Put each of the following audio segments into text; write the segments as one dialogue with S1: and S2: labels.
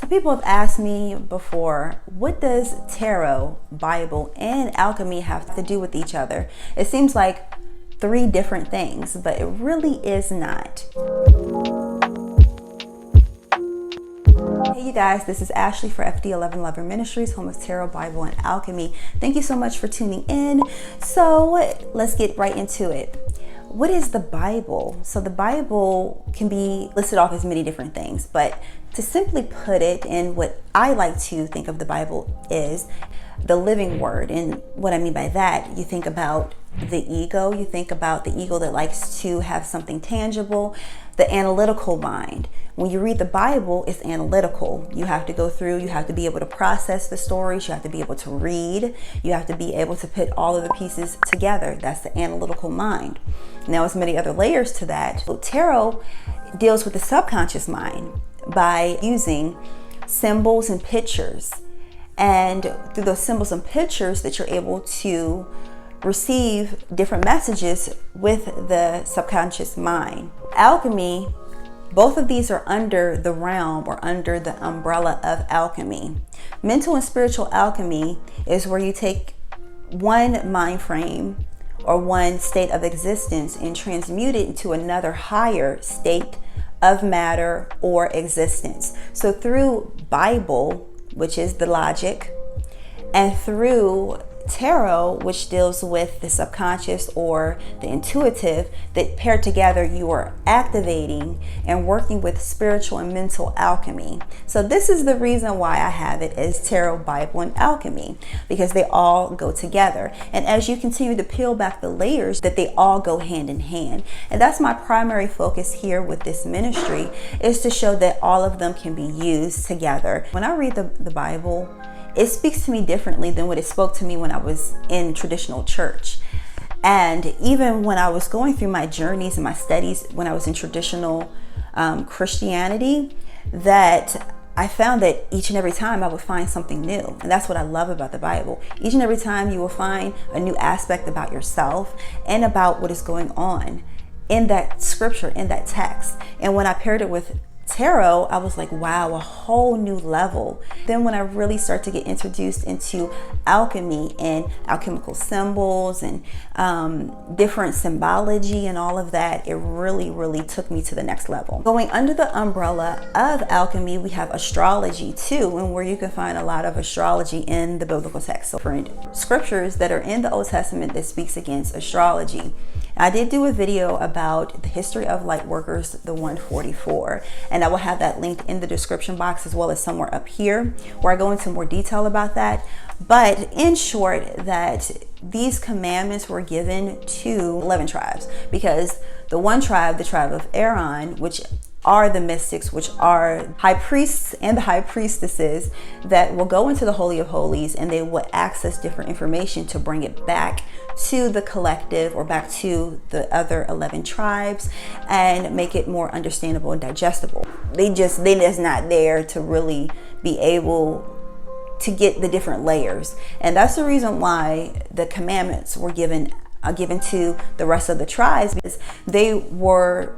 S1: So people have asked me before, what does tarot, Bible, and alchemy have to do with each other? It seems like three different things, but it really is not. Hey you guys, this is Ashley for FD11 Ministries, home of Tarot, Bible, and Alchemy. Thank you so much for tuning in. So let's get right into it. What is the Bible? So the Bible can be listed off as many different things, but to simply put it, in what I like to think of the Bible is the living word. And what I mean by that, you think about the ego, you think about the ego that likes to have something tangible, the analytical mind. When you read the Bible, it's analytical. You have to go through, you have to be able to process the stories, you have to be able to read, you have to be able to put all of the pieces together. That's the analytical mind. Now, there's many other layers to that. So tarot deals with the subconscious mind by using symbols and pictures. And through those symbols and pictures that you're able to receive different messages with the subconscious mind. Alchemy, both of these are under the realm or under the umbrella of alchemy. Mental and spiritual alchemy is where you take one mind frame or one state of existence and transmute it into another higher state of matter or existence. So through Bible, which is the logic, and through tarot, which deals with the subconscious or the intuitive, that paired together you are activating and working with spiritual and mental alchemy. So this is the reason why I have it as tarot, Bible, and alchemy, because they all go together. And as you continue to peel back the layers, that they all go hand in hand. And that's my primary focus here with this ministry, is to show that all of them can be used together. When I read the Bible, it speaks to me differently than what it spoke to me when I was in traditional church. And even when I was going through my journeys and my studies when I was in traditional Christianity, that I found that each and every time I would find something new. And that's what I love about the Bible. Each and every time you will find a new aspect about yourself and about what is going on in that scripture, in that text. And when I paired it with tarot, I was like, wow, a whole new level. Then when I really start to get introduced into alchemy and alchemical symbols and different symbology and all of that, it really took me to the next level. Going under the umbrella of alchemy, we have astrology too, and where you can find a lot of astrology in the biblical text. So for scriptures that are in the Old Testament that speaks against astrology. I did do a video about the history of light workers, the 144, and I will have that linked in the description box as well as somewhere up here where I go into more detail about that. But in short, that these commandments were given to 11 tribes, because the one tribe, the tribe of Aaron, which are the mystics, which are high priests and the high priestesses, that will go into the Holy of Holies and they will access different information to bring it back to the collective or back to the other 11 tribes and make it more understandable and digestible. They just not there to really be able to get the different layers. And that's the reason why the commandments were given to the rest of the tribes, because they were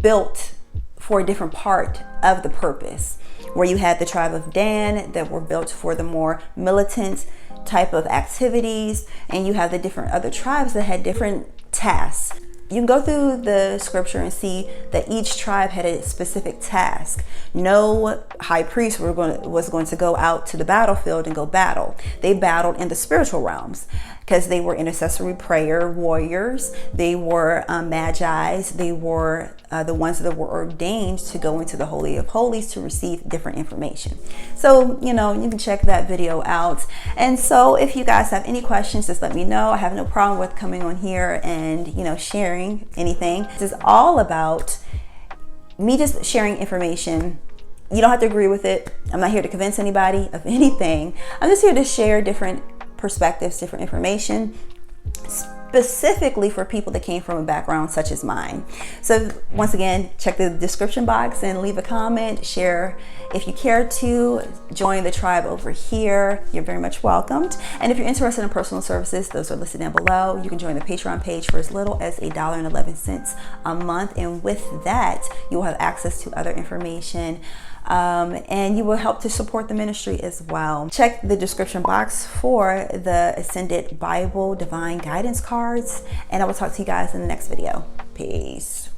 S1: built for a different part of the purpose. Where you had the tribe of Dan that were built for the more militant type of activities, and you have the different other tribes that had different tasks. You can go through the scripture and see that each tribe had a specific task. No high priest was going to go out to the battlefield and go battle. They battled in the spiritual realms because they were intercessory prayer warriors. They were magi's. They were the ones that were ordained to go into the Holy of Holies to receive different information. So, you can check that video out. And so if you guys have any questions, just let me know. I have no problem with coming on here and, sharing anything. This is all about me just sharing information. You don't have to agree with it. I'm not here to convince anybody of anything. I'm just here to share different perspectives, different information, specifically for people that came from a background such as mine. So once again, check the description box and leave a comment, share if you care to, join the tribe over here. You're very much welcomed. And if you're interested in personal services, those are listed down below. You can join the Patreon page for as little as $1.11 a month. And with that, you will have access to other information, and you will help to support the ministry as well. Check the description box for the Ascended Bible Divine Guidance cards, and I will talk to you guys in the next video. Peace.